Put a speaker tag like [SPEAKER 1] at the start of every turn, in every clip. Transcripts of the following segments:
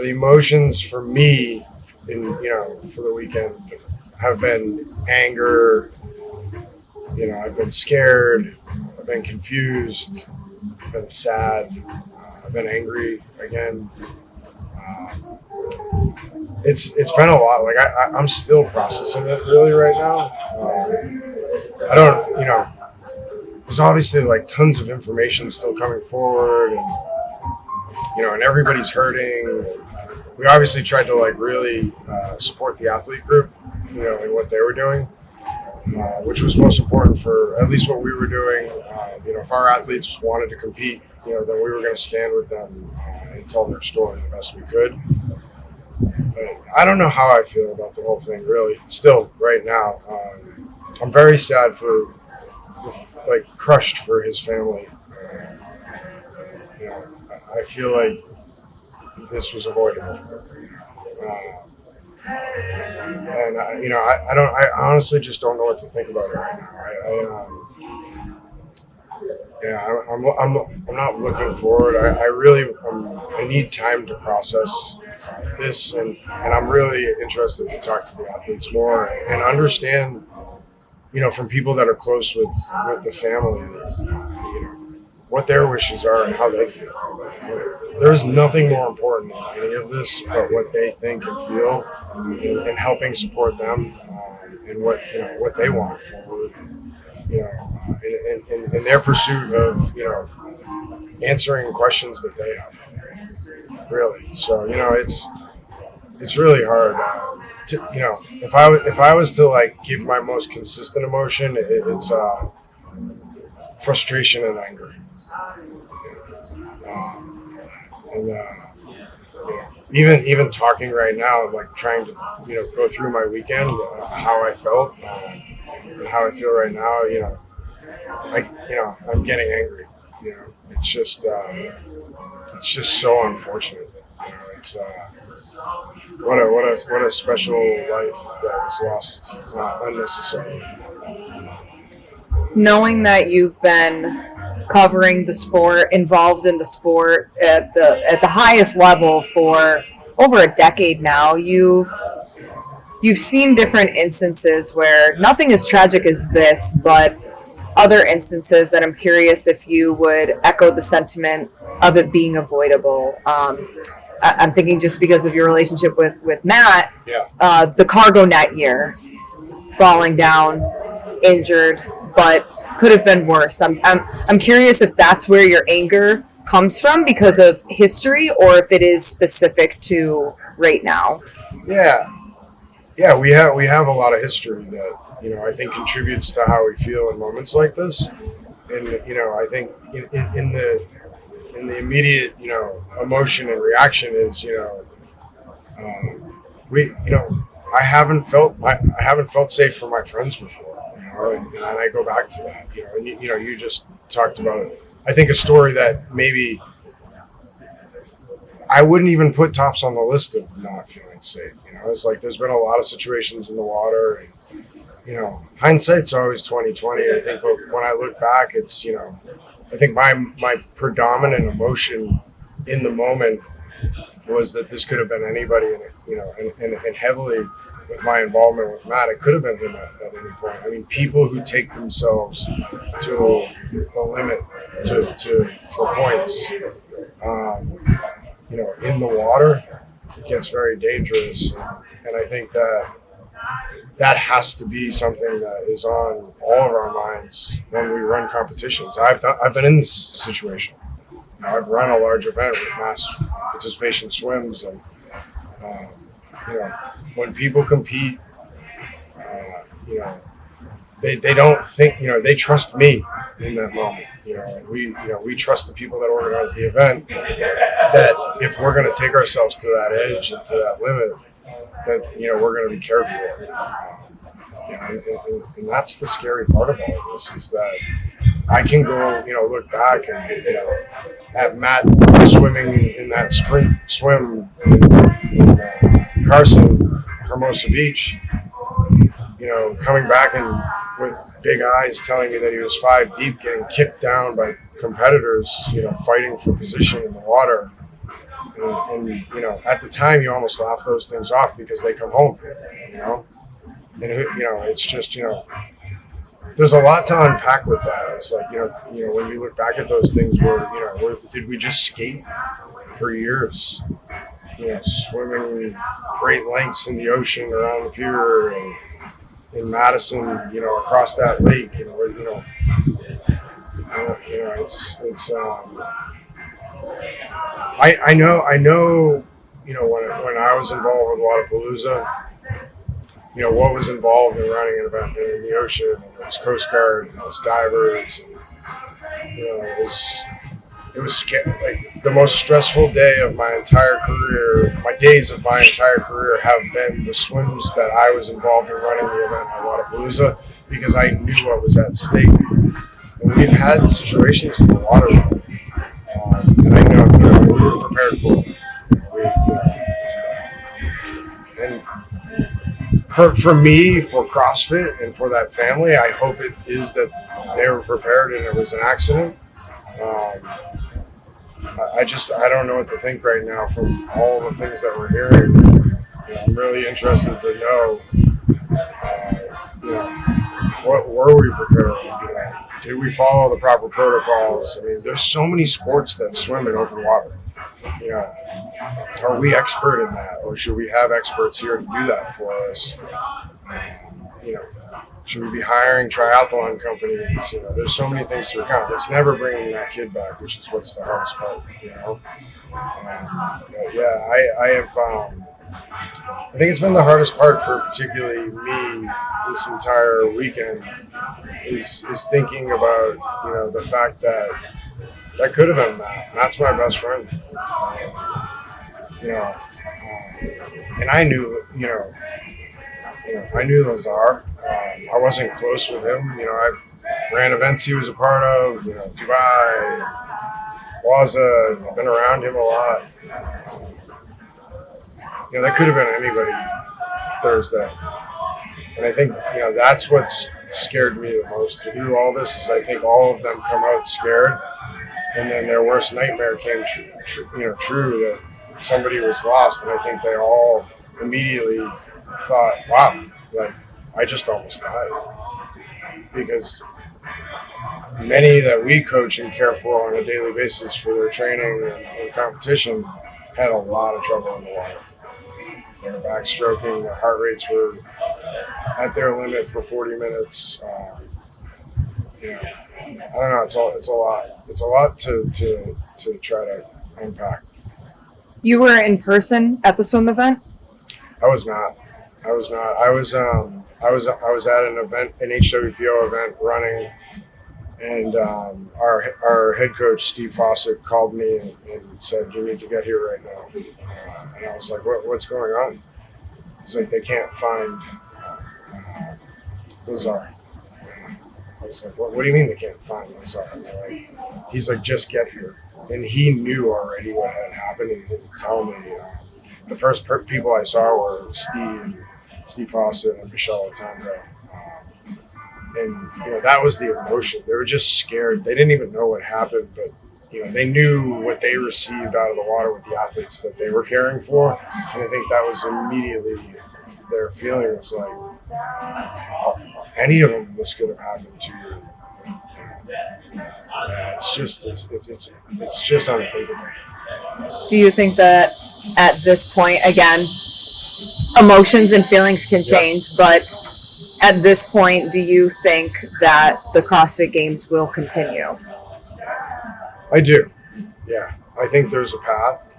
[SPEAKER 1] The emotions for me, for the weekend, have been anger. I've been scared. I've been confused. I've been sad. I've been angry again. It's been a lot. Like I'm still processing it really right now. I don't, there's obviously like tons of information still coming forward, and everybody's hurting. We obviously tried to like really support the athlete group, in what they were doing, which was most important for at least what we were doing. If our athletes wanted to compete, then we were going to stand with them and tell their story the best we could. But I don't know how I feel about the whole thing, really. Still, right now, I'm very sad crushed for his family. I feel like this was avoidable. I honestly just don't know what to think about it right now. I'm not looking forward. I need time to process this, and I'm really interested to talk to the athletes more and understand, from people that are close with the family, what their wishes are and how they feel. There's nothing more important in any of this but what they think and feel, and helping support them and what they want forward. In their pursuit of answering questions that they have. Really, so it's really hard. If I was to like give my most consistent emotion, it's frustration and anger. Even talking right now, like trying to go through my weekend, how I felt, and how I feel right now. I'm getting angry. It's just so unfortunate. It's what a special life that was lost unnecessarily.
[SPEAKER 2] Knowing that you've been covering the sport, involved in the sport at the highest level for over a decade now, you've seen different instances where nothing as tragic as this, but other instances that I'm curious if you would echo the sentiment of it being avoidable. I'm thinking just because of your relationship with Matt, the cargo net year, falling down, injured, but could have been worse. I'm curious if that's where your anger comes from because of history, or if it is specific to right now.
[SPEAKER 1] Yeah, we have a lot of history that I think contributes to how we feel in moments like this, and I think in the immediate emotion and reaction is I haven't felt safe for my friends before. And I go back to that, and you just talked about, I think, a story that maybe I wouldn't even put tops on the list of not feeling safe. It's like there's been a lot of situations in the water, and hindsight's always 20/20. I think, but when I look back, it's I think my predominant emotion in the moment was that this could have been anybody, and heavily with my involvement with Matt, it could have been him at any point. I mean, people who take themselves to the limit for points, in the water, it gets very dangerous. And I think that has to be something that is on all of our minds when we run competitions. I've been in this situation. I've run a large event with mass participation swims, and when people compete, they don't think, they trust me in that moment, and we trust the people that organize the event, that if we're going to take ourselves to that edge and to that limit, that, we're going to be cared for. And that's the scary part of all of this, is that I can go, look back and, at Matt swimming in that sprint swim in Carson, Hermosa Beach, coming back and with big eyes telling me that he was 5 deep, getting kicked down by competitors, fighting for position in the water. And at the time, you almost laugh those things off because they come home, and it's just, there's a lot to unpack with that. It's like, when you look back at those things did we just skate for years, swimming great lengths in the ocean around the pier and in Madison, across that lake, I know, when I was involved with Wadapalooza, what was involved in running an event in the ocean, and it was Coast Guard, and it was divers, and, it was scary. Like, the most stressful day of my entire career, my days of my entire career have been the swims that I was involved in running the event at Wadapalooza, because I knew what was at stake. And we've had situations in the water, and I know, we were prepared for it. And for me, for CrossFit, and for that family, I hope it is that they were prepared and it was an accident. I don't know what to think right now from all the things that we're hearing. I'm really interested to know, what were we prepared? Did we follow the proper protocols? I mean, there's so many sports that swim in open water. Are we expert in that, or should we have experts here to do that for us? Should we be hiring triathlon companies? There's so many things to account. It's never bringing that kid back, which is what's the hardest part. I have. I think it's been the hardest part for particularly me this entire weekend is thinking about the fact that could have been Matt. Matt's my best friend. And I knew I knew Lazar. I wasn't close with him. I ran events he was a part of, Dubai, Waza. I've been around him a lot. That could have been anybody Thursday. And I think, that's what's scared me the most through all this is I think all of them come out scared. And then their worst nightmare came true that somebody was lost. And I think they all immediately thought, wow, like, I just almost died. Because many that we coach and care for on a daily basis for their training and competition had a lot of trouble in the water. They were backstroking, their heart rates were at their limit for 40 minutes. I don't know, it's a lot. It's a lot to try to unpack.
[SPEAKER 2] You were in person at the swim event?
[SPEAKER 1] I was not. I was at an event, an HWPO event running, and our head coach Steve Fawcett called me and said, "You need to get here right now." And I was like, "What's going on?" He's like, "They can't find Lazar." I was like, "What do you mean they can't find Lazar?" He's like, "Just get here." And he knew already what had happened. He didn't tell me. The first people I saw were Steve Fawcett and Michelle Otando. And that was the emotion. They were just scared. They didn't even know what happened, but they knew what they received out of the water with the athletes that they were caring for. And I think that was immediately their feeling was like, oh, any of them, this could have happened to you. It's just unthinkable.
[SPEAKER 2] Do you think that at this point, again, emotions and feelings can change, but at this point, do you think that the CrossFit Games will continue?
[SPEAKER 1] I do. Yeah. I think there's a path,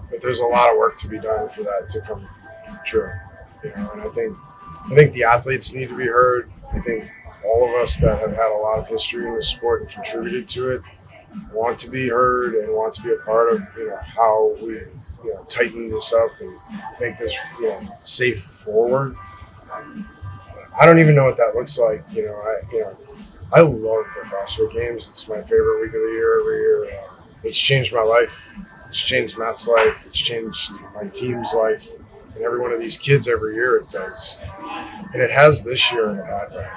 [SPEAKER 1] but there's a lot of work to be done for that to come true. And I think the athletes need to be heard. I think all of us that have had a lot of history in the sport and contributed to it want to be heard and want to be a part of how we tighten this up and make this safe forward. I don't even know what that looks like. I love the CrossFit Games. It's my favorite week of the year every year. It's changed my life. It's changed Matt's life. It's changed my team's life. And every one of these kids every year it does. And it has this year in a bad way.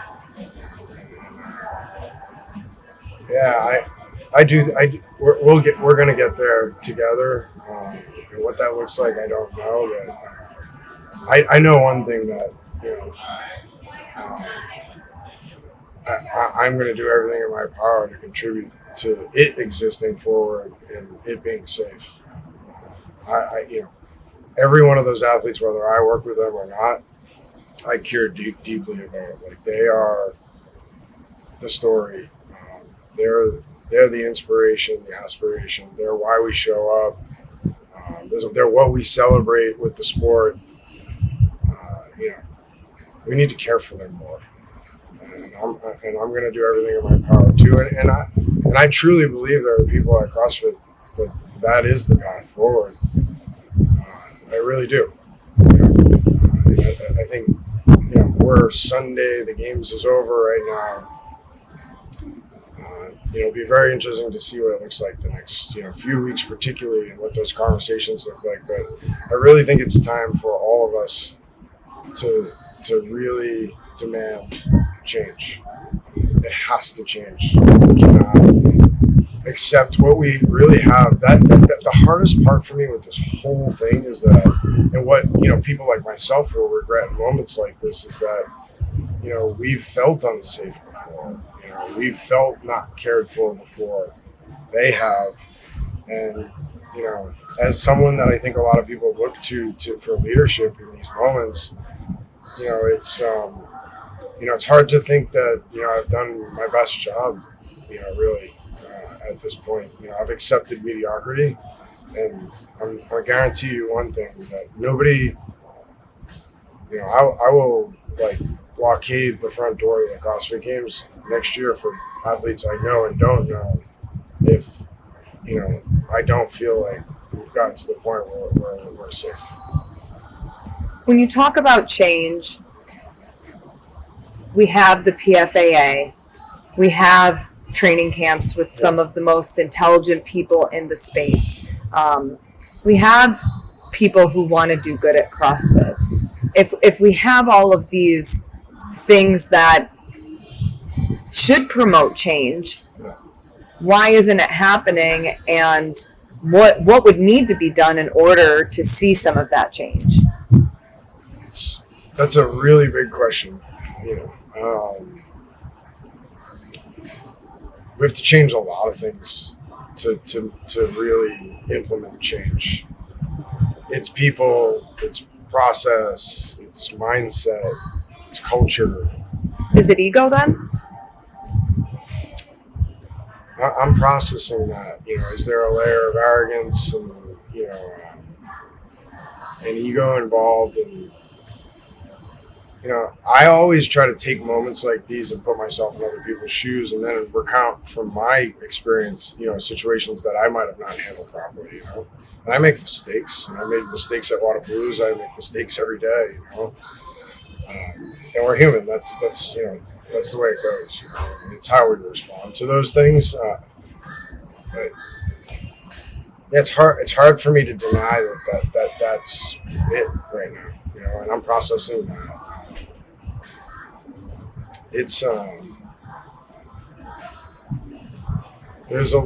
[SPEAKER 1] Yeah, I do. We're going to get there together. And what that looks like, I don't know. But I know one thing that, um, I'm going to do everything in my power to contribute to it existing forward and it being safe. Every one of those athletes, whether I work with them or not, I care deeply about. Like, they are the story. They're the inspiration, the aspiration. They're why we show up. They're what we celebrate with the sport. We need to care for them more. And I'm going to do everything in my power too. And I truly believe there are people at CrossFit that is the path forward. I really do. I think we're Sunday. The games is over right now. It'll be very interesting to see what it looks like the next few weeks, particularly, and what those conversations look like. But I really think it's time for all of us to really demand change. It has to change. We cannot accept what we really have. That the hardest part for me with this whole thing is that, and what people like myself will regret in moments like this, is that we've felt unsafe before. We've felt not cared for before. They have, and as someone that I think a lot of people look to for leadership in these moments, it's hard to think that I've done my best job. Really, at this point, I've accepted mediocrity, and I guarantee you one thing, that nobody, I will blockade the front door of the CrossFit Games next year for athletes I know and don't know, if I don't feel like we've gotten to the point where we're safe.
[SPEAKER 2] When you talk about change, we have the PFAA, we have training camps with some of the most intelligent people in the space. We have people who want to do good at CrossFit. If we have all of these things that should promote change, why isn't it happening? And what would need to be done in order to see some of that change?
[SPEAKER 1] That's a really big question. We have to change a lot of things to really implement change. It's people, it's process, it's mindset, it's culture.
[SPEAKER 2] Is it ego then?
[SPEAKER 1] I'm processing that. Is there a layer of arrogance and and ego involved? And I always try to take moments like these and put myself in other people's shoes, and then recount from my experience, situations that I might have not handled properly. And I make mistakes. I made mistakes at Waterpaloozaa. I make mistakes every day. And we're human. That's the way it goes. It's how we respond to those things. But it's hard for me to deny that that's it right now. And I'm processing that. It's there's a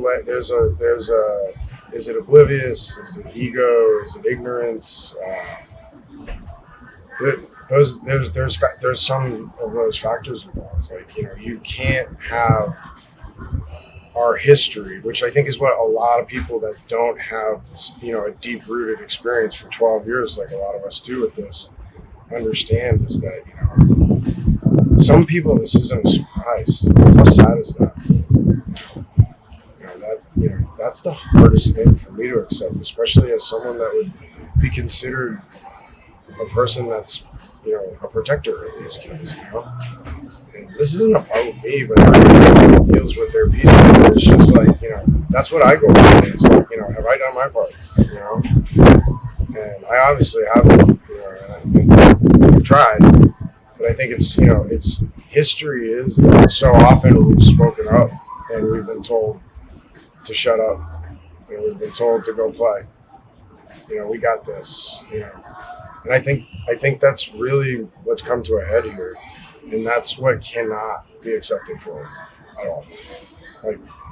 [SPEAKER 1] is it oblivious? Is it ego? Is it ignorance? There's some of those factors involved. You can't have our history, which I think is what a lot of people that don't have a deep rooted experience for 12 years, like a lot of us do with this, understand, is that some people, this isn't a surprise. How sad is that? That's the hardest thing for me to accept, especially as someone that would be considered a person that's a protector of these kids. And this isn't about me, but everybody deals with their piece of it. It's just that's what I go for. Is have I done my part? And I obviously haven't. And I've tried, but I think it's history is that so often we've spoken up and we've been told to shut up, and we've been told to go play. We got this. And I think that's really what's come to a head here, and that's what cannot be accepted for at all.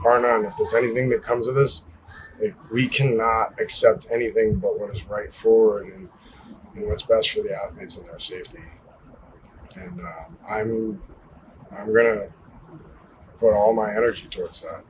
[SPEAKER 1] Bar none. If there's anything that comes of this, Like, we cannot accept anything but what is right forward and what's best for the athletes and their safety. And I'm gonna put all my energy towards that.